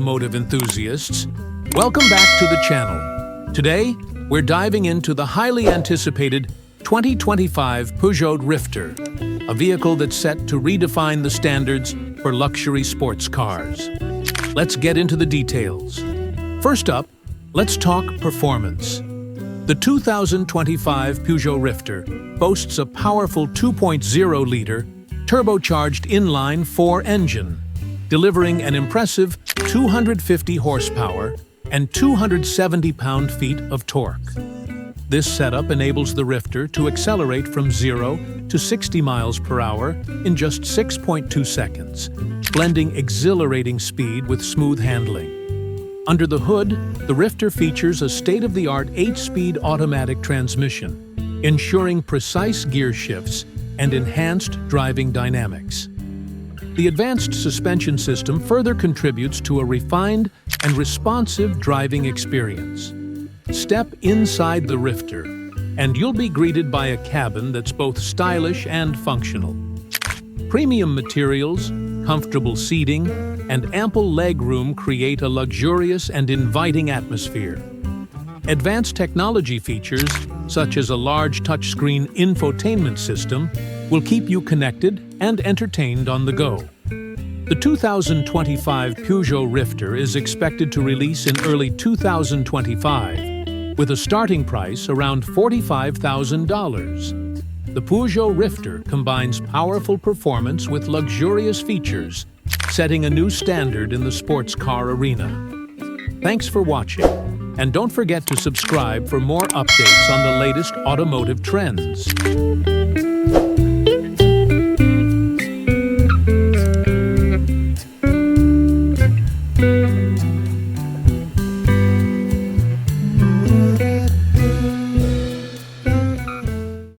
automotive enthusiasts. Welcome back to the channel. Today, we're diving into the highly anticipated 2025 Peugeot Rifter, a vehicle that's set to redefine the standards for luxury sports cars. Let's get into the details. First up, let's talk performance. The 2025 Peugeot Rifter boasts a powerful 2.0-liter turbocharged inline-4 engine, delivering an impressive 250 horsepower and 270 pound-feet of torque. This setup enables the Rifter to accelerate from 0 to 60 miles per hour in just 6.2 seconds, blending exhilarating speed with smooth handling. Under the hood, the Rifter features a state-of-the-art 8-speed automatic transmission, ensuring precise gear shifts and enhanced driving dynamics. The advanced suspension system further contributes to a refined and responsive driving experience. Step inside the Rifter, and you'll be greeted by a cabin that's both stylish and functional. Premium materials, comfortable seating, and ample legroom create a luxurious and inviting atmosphere. Advanced technology features, such as a large touchscreen infotainment system, will keep you connected and entertained on the go. The 2025 Peugeot Rifter is expected to release in early 2025, with a starting price around $45,000. The Peugeot Rifter combines powerful performance with luxurious features, setting a new standard in the sports car arena. Thanks for watching, and don't forget to subscribe for more updates on the latest automotive trends.